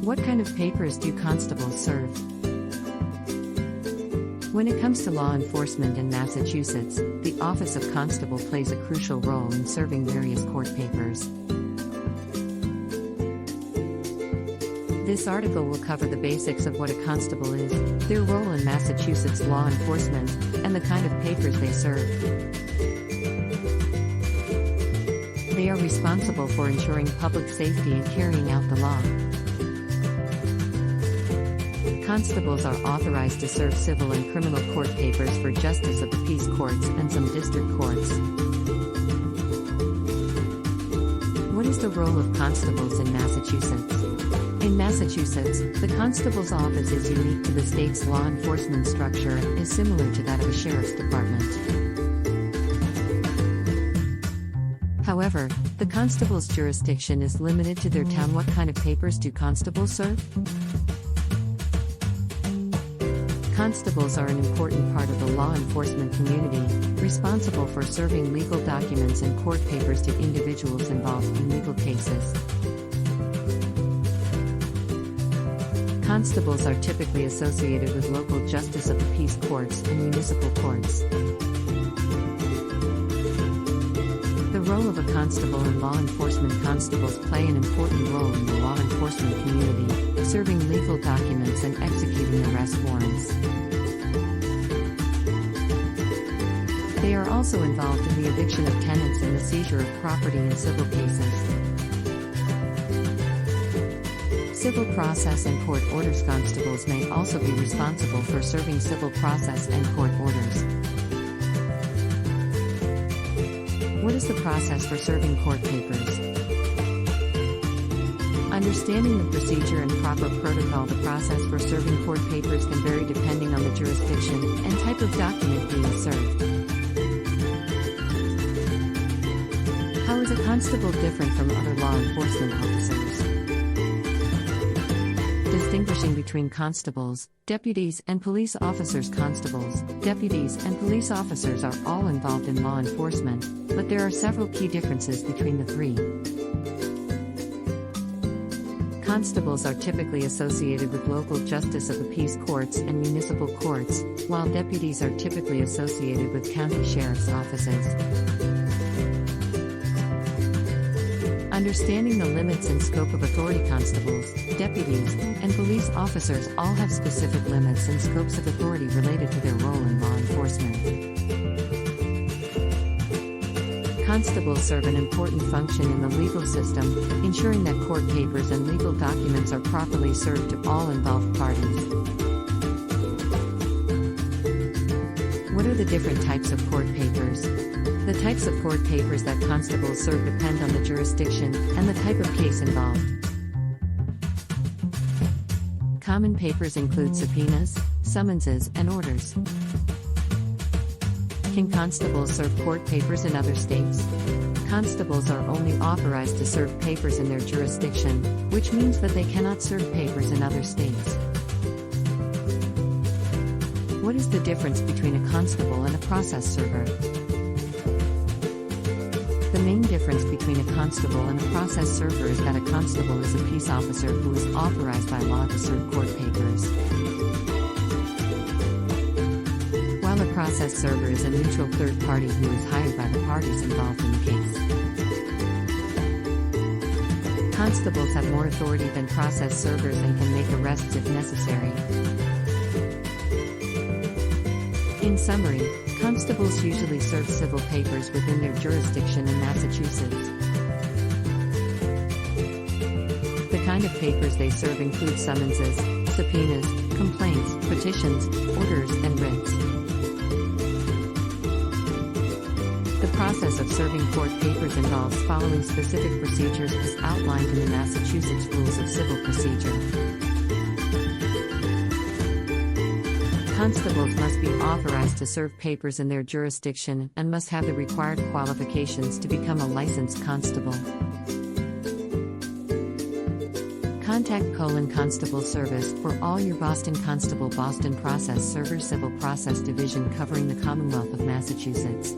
What kind of papers do constables serve? When it comes to law enforcement in Massachusetts, the Office of Constable plays a crucial role in serving various court papers. This article will cover the basics of what a constable is, their role in Massachusetts law enforcement, and the kind of papers they serve. They are responsible for ensuring public safety and carrying out the law. Constables are authorized to serve civil and criminal court papers for Justice of the Peace courts and some district courts. What is the role of constables in Massachusetts? In Massachusetts, the constable's office is unique to the state's law enforcement structure and is similar to that of a sheriff's department. However, the constable's jurisdiction is limited to their town. What kind of papers do constables serve? Constables are an important part of the law enforcement community, responsible for serving legal documents and court papers to individuals involved in legal cases. Constables are typically associated with local Justice of the Peace courts and municipal courts. The role of a constable in law enforcement. Constables play an important role in the law enforcement community, serving legal documents and executing arrest warrants. They are also involved in the eviction of tenants and the seizure of property in civil cases. Civil process and court orders. Constables may also be responsible for serving civil process and court orders. What is the process for serving court papers? Understanding the procedure and proper protocol. The process for serving court papers can vary depending on the jurisdiction and type of document being served. How is a constable different from other law enforcement officers? Distinguishing between constables, deputies, and police officers. Constables, deputies, and police officers are all involved in law enforcement, but there are several key differences between the three. Constables are typically associated with local Justice of the Peace courts and municipal courts, while deputies are typically associated with county sheriff's offices. Understanding the limits and scope of authority. Constables, deputies, and police officers all have specific limits and scopes of authority related to their role in law enforcement. Constables serve an important function in the legal system, ensuring that court papers and legal documents are properly served to all involved parties. What are the different types of court papers? The types of court papers that constables serve depend on the jurisdiction and the type of case involved. Common papers include subpoenas, summonses, and orders. Can constables serve court papers in other states? Constables are only authorized to serve papers in their jurisdiction, which means that they cannot serve papers in other states. What is the difference between a constable and a process server? The main difference between a constable and a process server is that a constable is a peace officer who is authorized by law to serve court papers, while a process server is a neutral third party who is hired by the parties involved in the case. Constables have more authority than process servers and can make arrests if necessary. In summary, constables usually serve civil papers within their jurisdiction in Massachusetts. The kind of papers they serve include summonses, subpoenas, complaints, petitions, orders, and writs. The process of serving court papers involves following specific procedures as outlined in the Massachusetts Rules of Civil Procedure. Constables must be authorized to serve papers in their jurisdiction and must have the required qualifications to become a licensed constable. Contact Constable Service for all your Boston Constable Boston Process Server Civil Process Division covering the Commonwealth of Massachusetts.